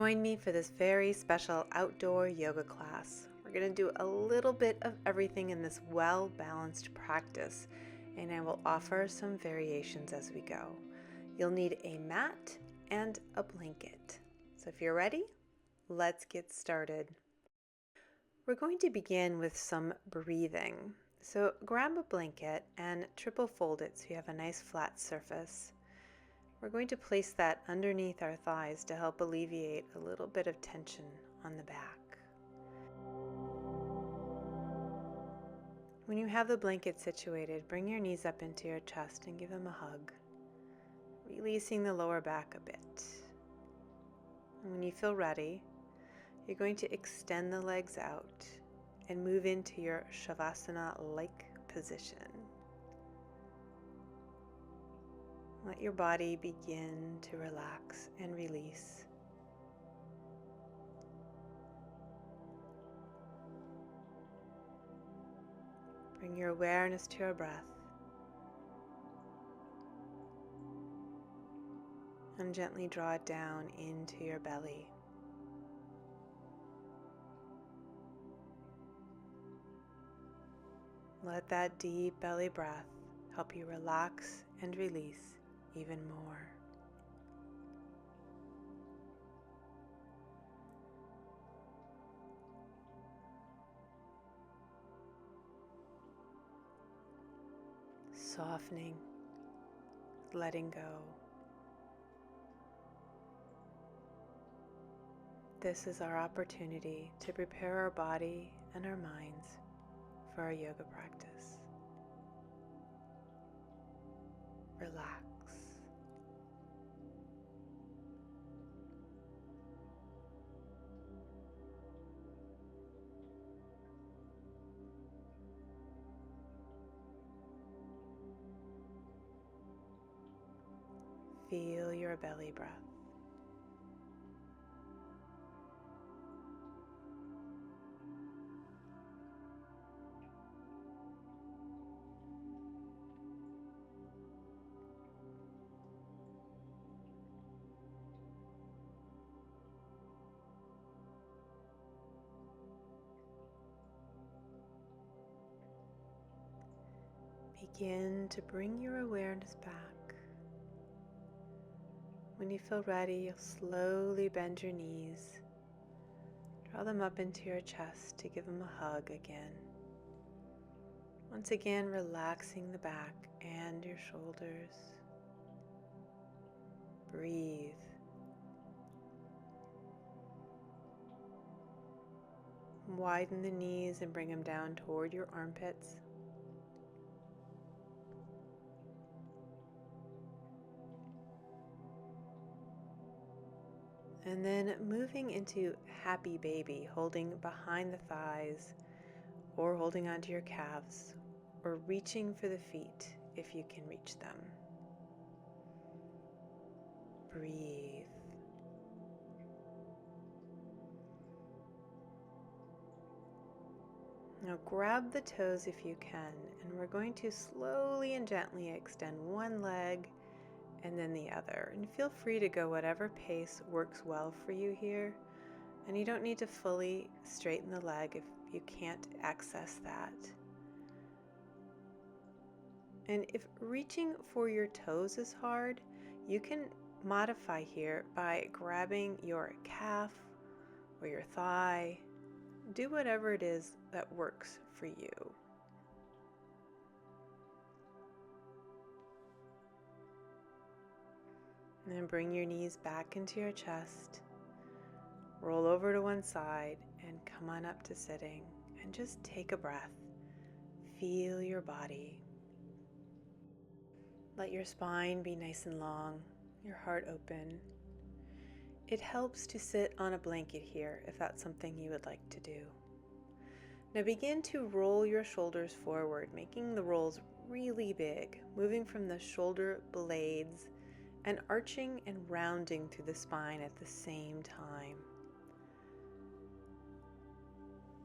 Join me for this very special outdoor yoga class. We're going to do a little bit of everything in this well-balanced practice, and I will offer some variations as we go. You'll need a mat and a blanket. So if you're ready, let's get started. We're going to begin with some breathing. So grab a blanket and triple fold it so you have a nice flat surface. We're going to place that underneath our thighs to help alleviate a little bit of tension on the back. When you have the blanket situated, bring your knees up into your chest and give them a hug, releasing the lower back a bit. And when you feel ready, you're going to extend the legs out and move into your Shavasana-like position. Let your body begin to relax and release. Bring your awareness to your breath and gently draw it down into your belly. Let that deep belly breath help you relax and release even more. Softening, letting go. This is our opportunity to prepare our body and our minds for our yoga practice. Relax. Feel your belly breath. Begin to bring your awareness back. When you feel ready, you'll slowly bend your knees. Draw them up into your chest to give them a hug again. Once again, relaxing the back and your shoulders. Breathe. Widen the knees and bring them down toward your armpits. And then moving into happy baby, holding behind the thighs or holding onto your calves or reaching for the feet if you can reach them. Breathe. Now grab the toes if you can, and we're going to slowly and gently extend one leg and then the other. And feel free to go whatever pace works well for you here. And you don't need to fully straighten the leg if you can't access that. And if reaching for your toes is hard, you can modify here by grabbing your calf or your thigh. Do whatever it is that works for you. And then bring your knees back into your chest. Roll over to one side and come on up to sitting. And just take a breath. Feel your body. Let your spine be nice and long, your heart open. It helps to sit on a blanket here if that's something you would like to do. Now begin to roll your shoulders forward, making the rolls really big, moving from the shoulder blades and arching and rounding through the spine at the same time.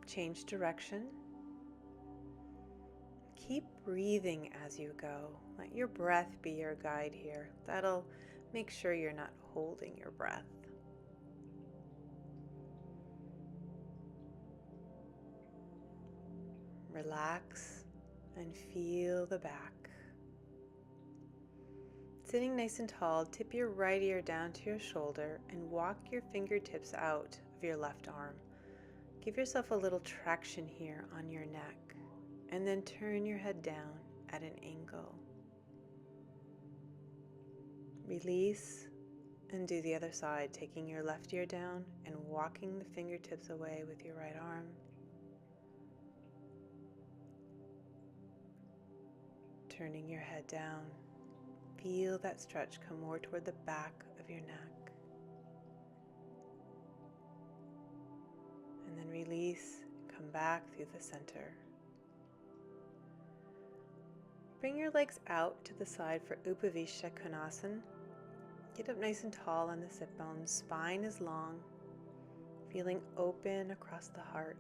Change direction. Keep breathing as you go. Let your breath be your guide here. That'll make sure you're not holding your breath. Relax and feel the back. Sitting nice and tall, tip your right ear down to your shoulder and walk your fingertips out of your left arm. Give yourself a little traction here on your neck, and then turn your head down at an angle. Release and do the other side, taking your left ear down and walking the fingertips away with your right arm. Turning your head down. Feel that stretch come more toward the back of your neck. And then release, come back through the center. Bring your legs out to the side for Upavishta Konasana. Get up nice and tall on the sit bones. Spine is long, feeling open across the heart.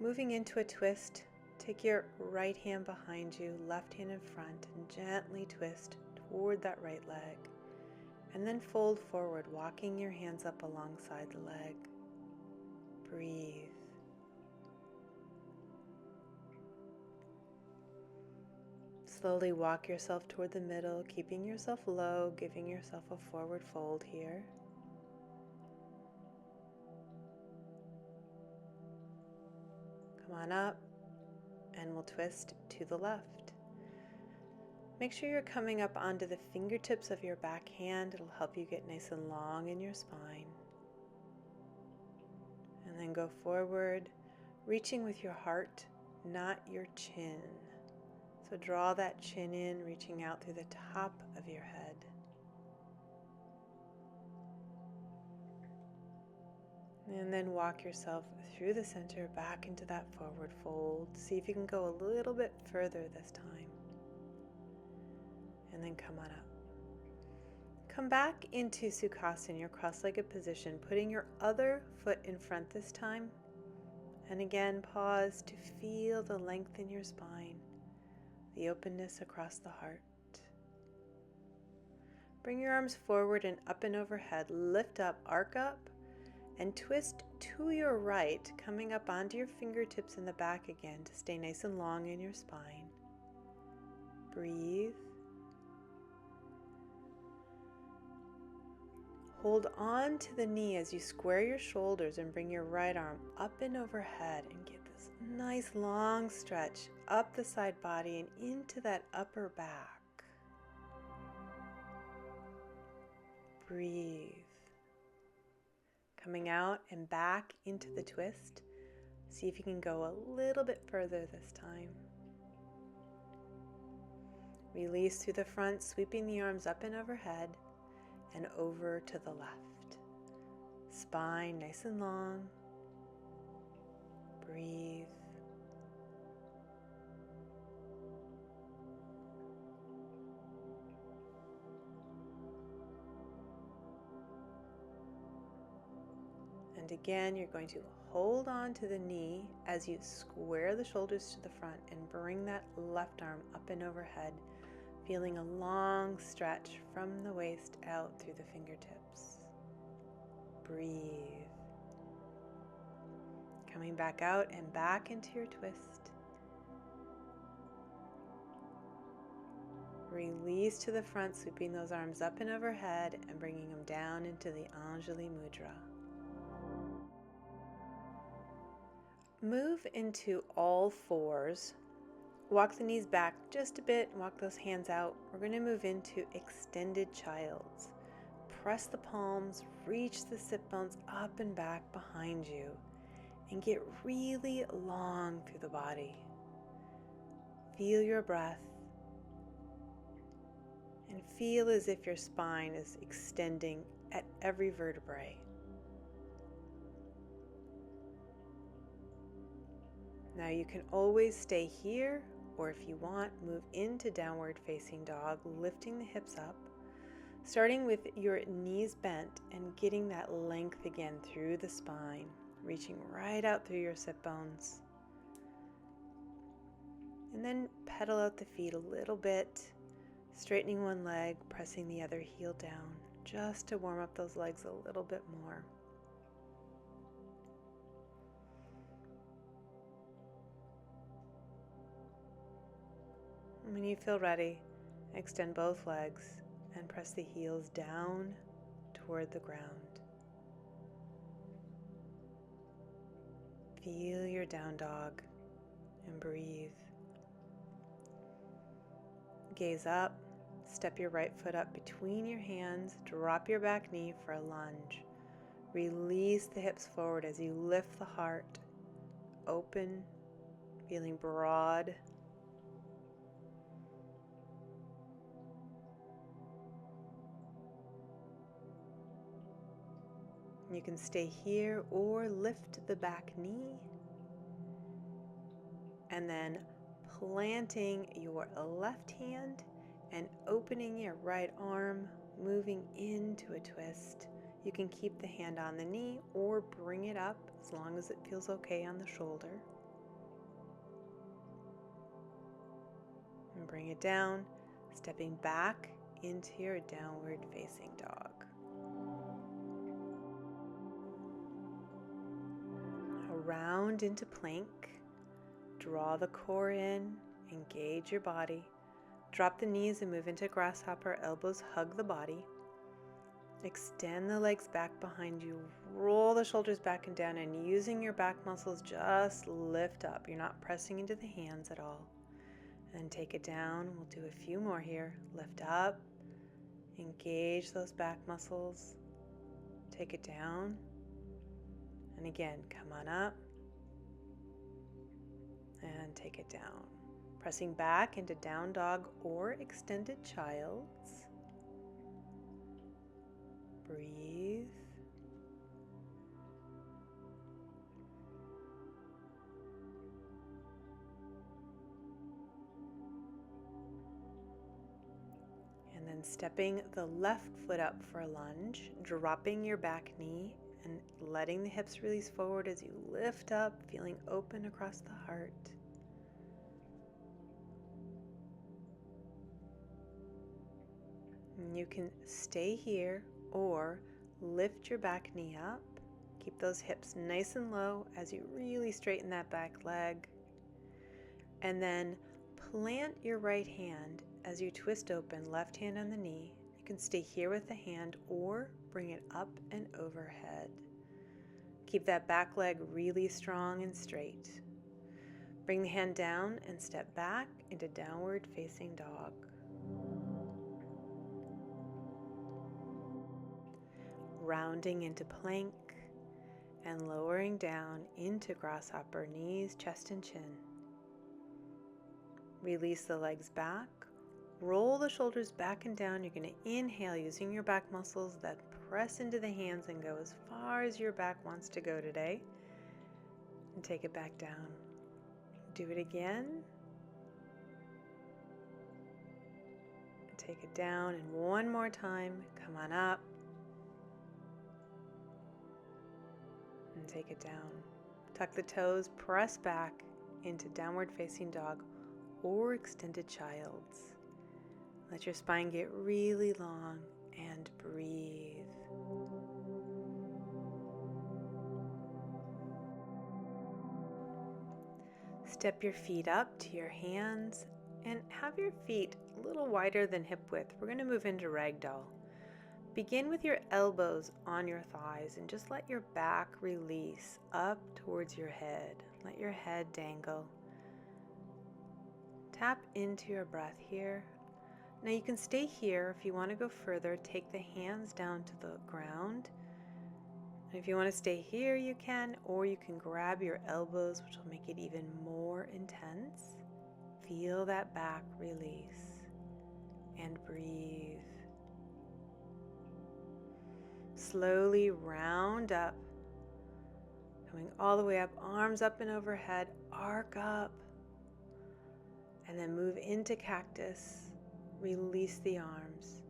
Moving into a twist, take your right hand behind you, left hand in front, and gently twist toward that right leg. And then fold forward, walking your hands up alongside the leg. Breathe. Slowly walk yourself toward the middle, keeping yourself low, giving yourself a forward fold here. Come on up, and we'll twist to the left. Make sure you're coming up onto the fingertips of your back hand. It'll help you get nice and long in your spine. And then go forward, reaching with your heart, not your chin. So draw that chin in, reaching out through the top of your head. And then walk yourself through the center back into that forward fold. See if you can go a little bit further this time. And then come on up. Come back into Sukhasana, your cross-legged position, putting your other foot in front this time. And again, pause to feel the length in your spine, the openness across the heart. Bring your arms forward and up and overhead. Lift up, arc up, and twist to your right, coming up onto your fingertips in the back again to stay nice and long in your spine. Breathe. Hold on to the knee as you square your shoulders and bring your right arm up and overhead and get this nice long stretch up the side body and into that upper back. Breathe. Coming out and back into the twist. See if you can go a little bit further this time. Release through the front, sweeping the arms up and overhead and over to the left. Spine nice and long. Breathe. And again, you're going to hold on to the knee as you square the shoulders to the front and bring that left arm up and overhead, feeling a long stretch from the waist out through the fingertips. Breathe. Coming back out and back into your twist. Release to the front, sweeping those arms up and overhead and bringing them down into the Anjali Mudra. Move into all fours. Walk the knees back just a bit, walk those hands out. We're going to move into extended child's. Press the palms, reach the sit bones up and back behind you, and get really long through the body. Feel your breath, and feel as if your spine is extending at every vertebrae. Now you can always stay here, or if you want, move into downward facing dog, lifting the hips up, starting with your knees bent and getting that length again through the spine, reaching right out through your sit bones. And then pedal out the feet a little bit, straightening one leg, pressing the other heel down, just to warm up those legs a little bit more. When you feel ready, extend both legs and press the heels down toward the ground. Feel your down dog and breathe. Gaze up, step your right foot up between your hands, drop your back knee for a lunge. Release the hips forward as you lift the heart, open, feeling broad. You can stay here or lift the back knee, and then planting your left hand and opening your right arm, moving into a twist. You can keep the hand on the knee or bring it up as long as it feels okay on the shoulder. And bring it down, stepping back into your downward facing dog. Round into plank. Draw the core in, engage your body. Drop the knees and move into grasshopper. Elbows hug the body. Extend the legs back behind you. Roll the shoulders back and down, and using your back muscles, just lift up. You're not pressing into the hands at all. And take it down. We'll do a few more here. Lift up. Engage those back muscles. Take it down. And again, come on up and take it down. Pressing back into down dog or extended child's. Breathe. And then stepping the left foot up for a lunge, dropping your back knee and letting the hips release forward as you lift up, feeling open across the heart. And you can stay here or lift your back knee up. Keep those hips nice and low as you really straighten that back leg. And then plant your right hand as you twist open, left hand on the knee. You can stay here with the hand or bring it up and overhead. Keep that back leg really strong and straight. Bring the hand down and step back into downward facing dog. Rounding into plank and lowering down into grasshopper, knees, chest, and chin. Release the legs back. Roll the shoulders back and down. You're going to inhale using your back muscles, that press into the hands and go as far as your back wants to go today. And take it back down. Do it again. And take it down. And one more time. Come on up. And take it down. Tuck the toes, press back into downward facing dog or extended child's. Let your spine get really long and breathe. Step your feet up to your hands and have your feet a little wider than hip width. We're going to move into ragdoll. Begin with your elbows on your thighs and just let your back release up towards your head. Let your head dangle. Tap into your breath here. Now you can stay here. If you want to go further, take the hands down to the ground. And if you want to stay here, you can, or you can grab your elbows, which will make it even more intense. Feel that back release and breathe. Slowly round up, coming all the way up, arms up and overhead, arc up, and then move into cactus. Release the arms.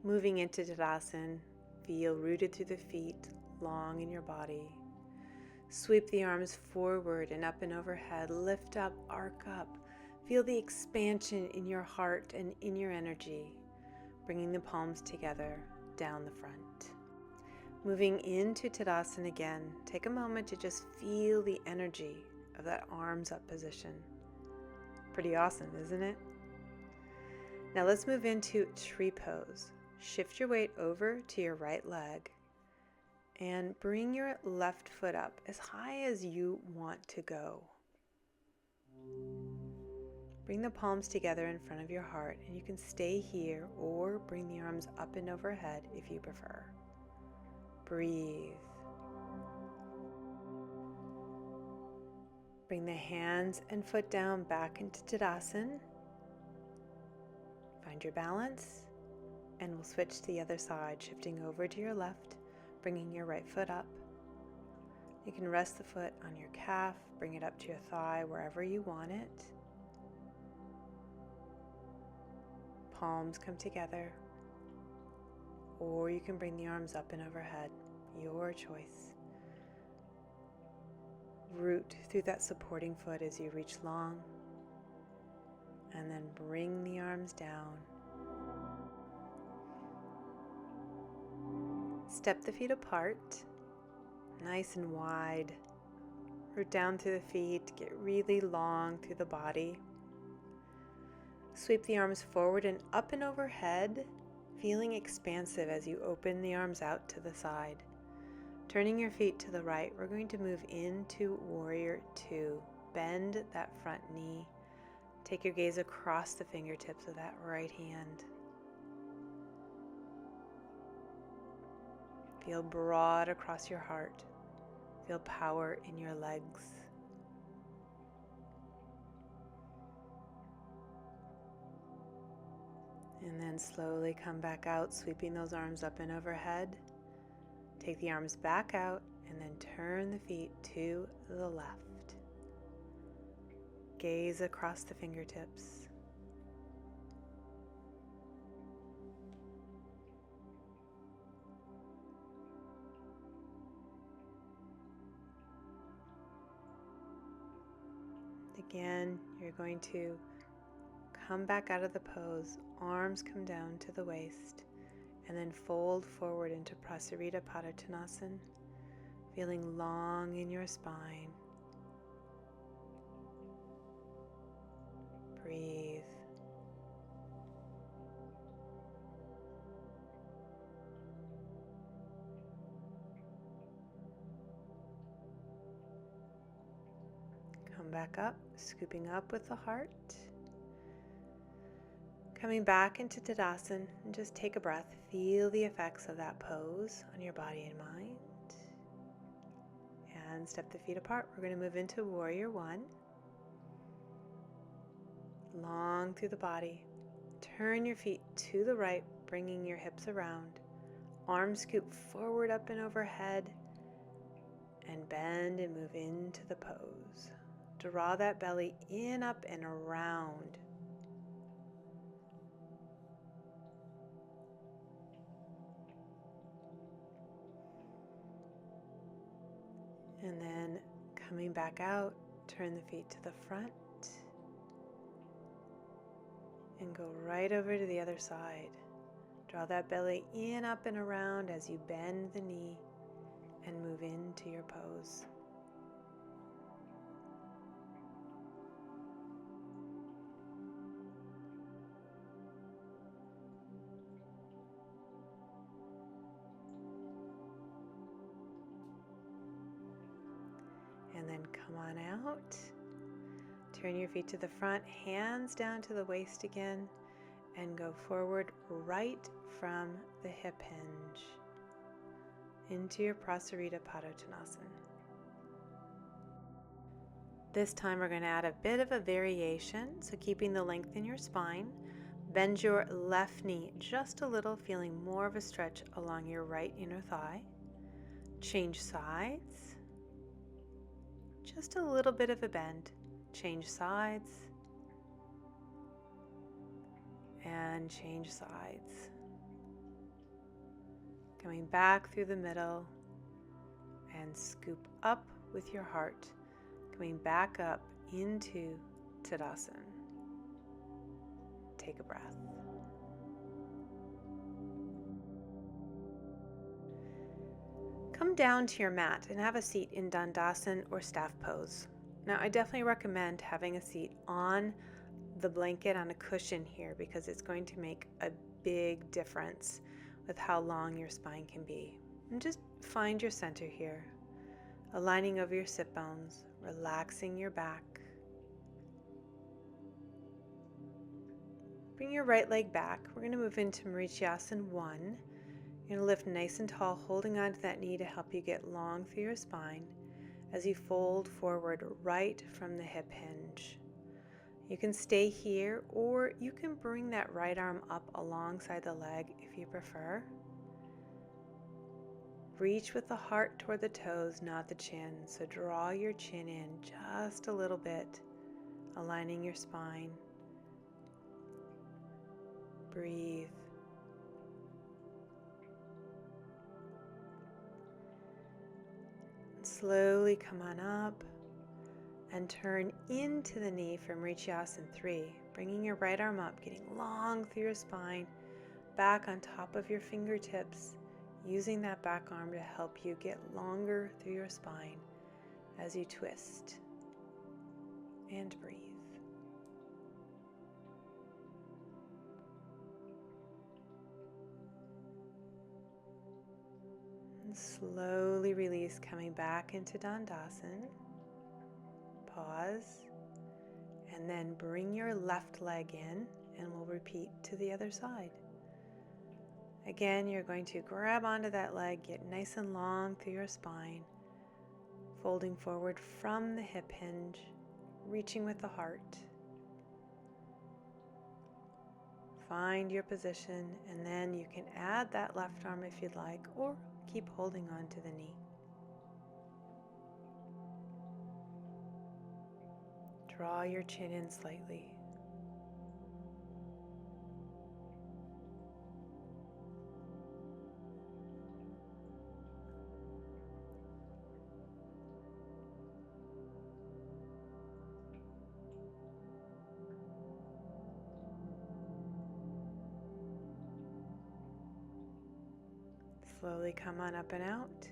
Moving into Tadasana, feel rooted through the feet, long in your body. Sweep the arms forward and up and overhead. Lift up, arc up. Feel the expansion in your heart and in your energy. Bringing the palms together down the front. Moving into Tadasana again. Take a moment to just feel the energy of that arms up position. Pretty awesome, isn't it? Now let's move into tree pose. Shift your weight over to your right leg and bring your left foot up as high as you want to go. Bring the palms together in front of your heart, and you can stay here or bring the arms up and overhead if you prefer. Breathe. Bring the hands and foot down back into Tadasana. Find your balance, and we'll switch to the other side, shifting over to your left, bringing your right foot up. You can rest the foot on your calf, bring it up to your thigh, wherever you want it. Palms come together, or you can bring the arms up and overhead, your choice. Root through that supporting foot as you reach long, and then bring the arms down. Step the feet apart, nice and wide. Root down through the feet, get really long through the body. Sweep the arms forward and up and overhead, feeling expansive as you open the arms out to the side. Turning your feet to the right, we're going to move into Warrior Two. Bend that front knee. Take your gaze across the fingertips of that right hand. Feel broad across your heart. Feel power in your legs. And then slowly come back out, sweeping those arms up and overhead. Take the arms back out and then turn the feet to the left. Gaze across the fingertips. Again, you're going to come back out of the pose, arms come down to the waist, and then fold forward into Prasarita Padottanasana, feeling long in your spine. Breathe. Come back up, scooping up with the heart. Coming back into Tadasana, and just take a breath. Feel the effects of that pose on your body and mind. And step the feet apart. We're going to move into Warrior One. Long through the body. Turn your feet to the right, bringing your hips around. Arms scoop forward, up and overhead. And bend and move into the pose. Draw that belly in, up, and around. And then coming back out, turn the feet to the front and go right over to the other side. Draw that belly in, up, and around as you bend the knee and move into your pose. And then come on out. Turn your feet to the front, hands down to the waist again, and go forward right from the hip hinge into your Prasarita Padottanasana. This time we're going to add a bit of a variation, so keeping the length in your spine. Bend your left knee just a little, feeling more of a stretch along your right inner thigh. Change sides. Just a little bit of a bend. Change sides. And change sides. Coming back through the middle and scoop up with your heart. Coming back up into Tadasana. Take a breath. Come down to your mat and have a seat in Dandasana or staff pose. Now, I definitely recommend having a seat on the blanket on a cushion here because it's going to make a big difference with how long your spine can be. And just find your center here, aligning over your sit bones, relaxing your back. Bring your right leg back. We're going to move into Marichyasana 1. You're going to lift nice and tall, holding on to that knee to help you get long through your spine as you fold forward right from the hip hinge. You can stay here, or you can bring that right arm up alongside the leg if you prefer. Reach with the heart toward the toes, not the chin. So draw your chin in just a little bit, aligning your spine. Breathe. Slowly come on up and turn into the knee for Marichyasana 3, bringing your right arm up, getting long through your spine, back on top of your fingertips, using that back arm to help you get longer through your spine as you twist and breathe. And slowly release, coming back into Dandasana. Pause, and then bring your left leg in, and we'll repeat to the other side. Again, you're going to grab onto that leg, get nice and long through your spine, folding forward from the hip hinge, reaching with the heart. Find your position, and then you can add that left arm if you'd like, or keep holding on to the knee. Draw your chin in slightly. Slowly come on up and out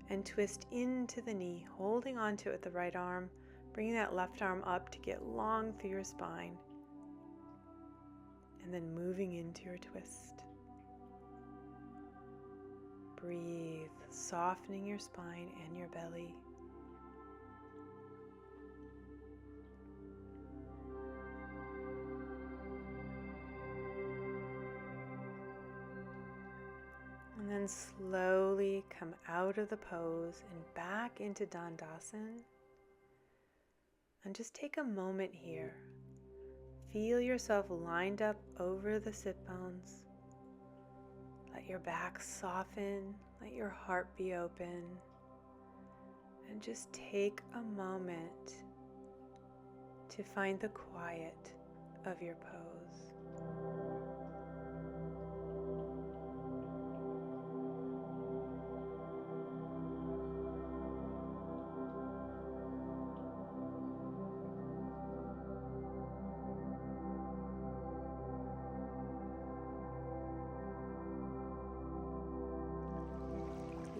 and twist into the knee, holding onto it with the right arm, bringing that left arm up to get long through your spine, and then moving into your twist. Breathe, softening your spine and your belly. And then slowly come out of the pose and back into Dandasana. And just take a moment here. Feel yourself lined up over the sit bones. Let your back soften, let your heart be open. And just take a moment to find the quiet of your pose.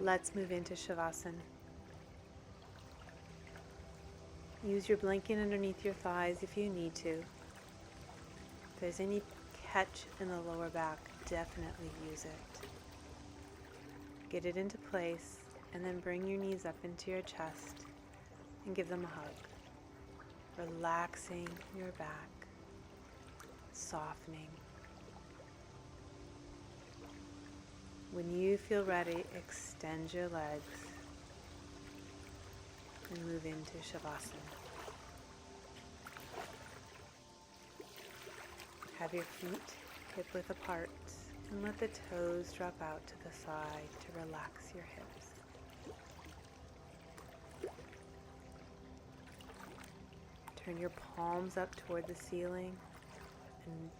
Let's move into Shavasana. Use your blanket underneath your thighs if you need to. If there's any catch in the lower back, definitely use it. Get it into place, and then bring your knees up into your chest and give them a hug. Relaxing your back, softening. When you feel ready, extend your legs and move into Shavasana. Have your feet hip-width apart and let the toes drop out to the side to relax your hips. Turn your palms up toward the ceiling and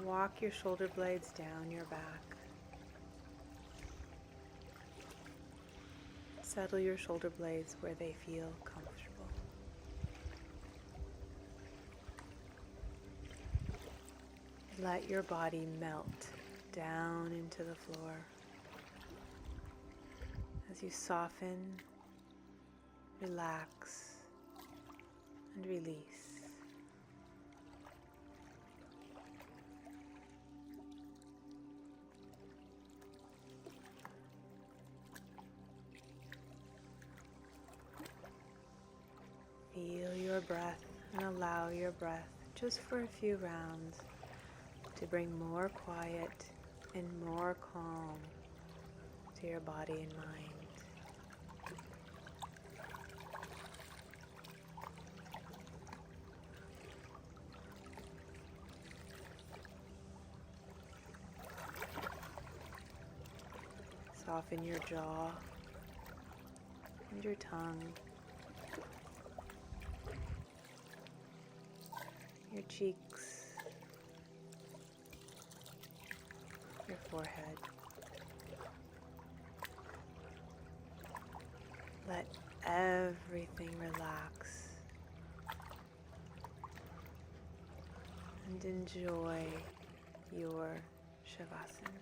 walk your shoulder blades down your back. Settle your shoulder blades where they feel comfortable. Let your body melt down into the floor as you soften, relax, and release. breath and allow your breath just for a few rounds to bring more quiet and more calm to your body and mind. Soften your jaw and your tongue, your cheeks, your forehead. Let everything relax and enjoy your Shavasana.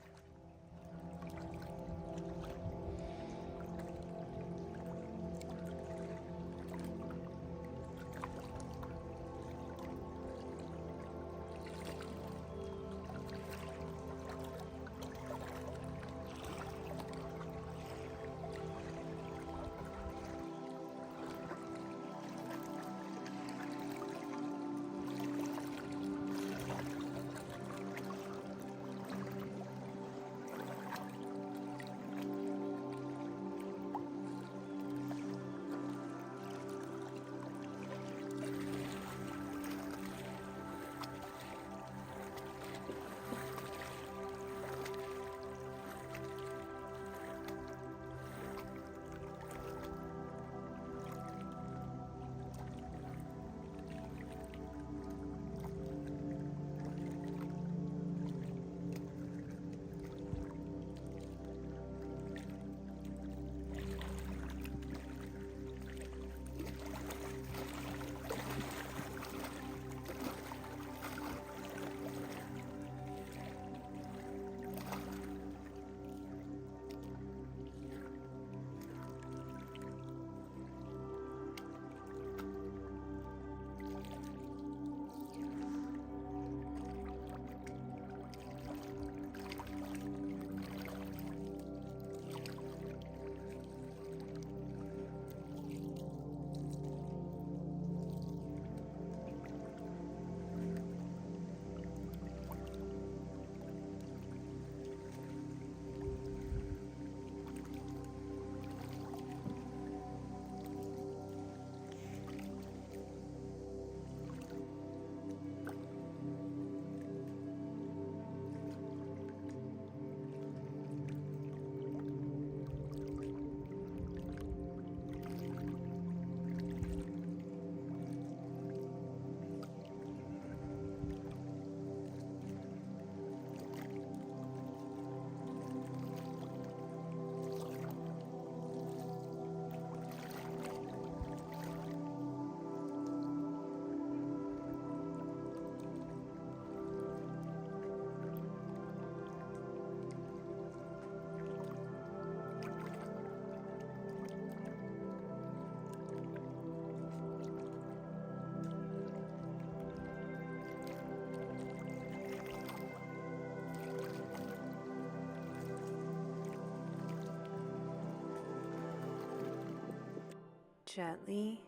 Gently,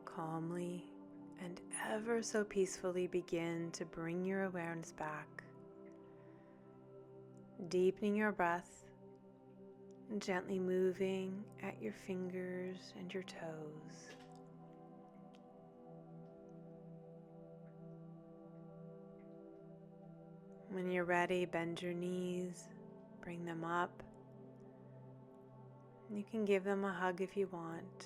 calmly, and ever so peacefully begin to bring your awareness back, deepening your breath, and gently moving at your fingers and your toes. When you're ready, bend your knees, bring them up. You can give them a hug if you want,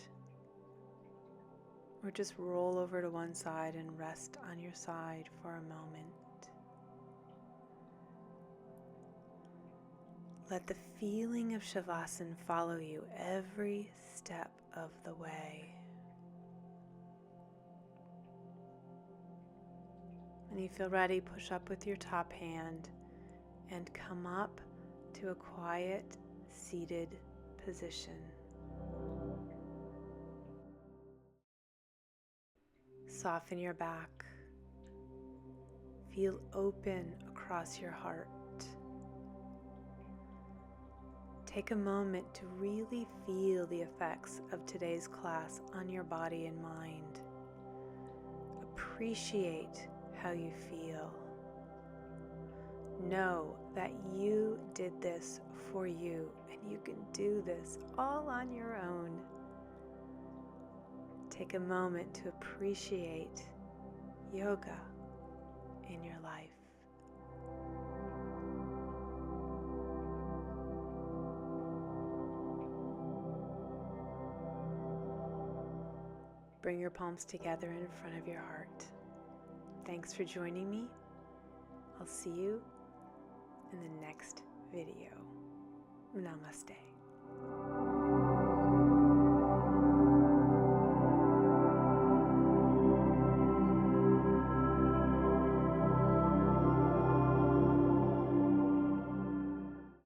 or just roll over to one side and rest on your side for a moment. Let the feeling of Shavasana follow you every step of the way. When you feel ready, push up with your top hand and come up to a quiet, seated position. Soften your back. Feel open across your heart. Take a moment to really feel the effects of today's class on your body and mind. Appreciate how you feel. Know that you did this for you and you can do this all on your own. Take a moment to appreciate yoga in your life. Bring your palms together in front of your heart. Thanks for joining me. I'll see you in the next video. Namaste.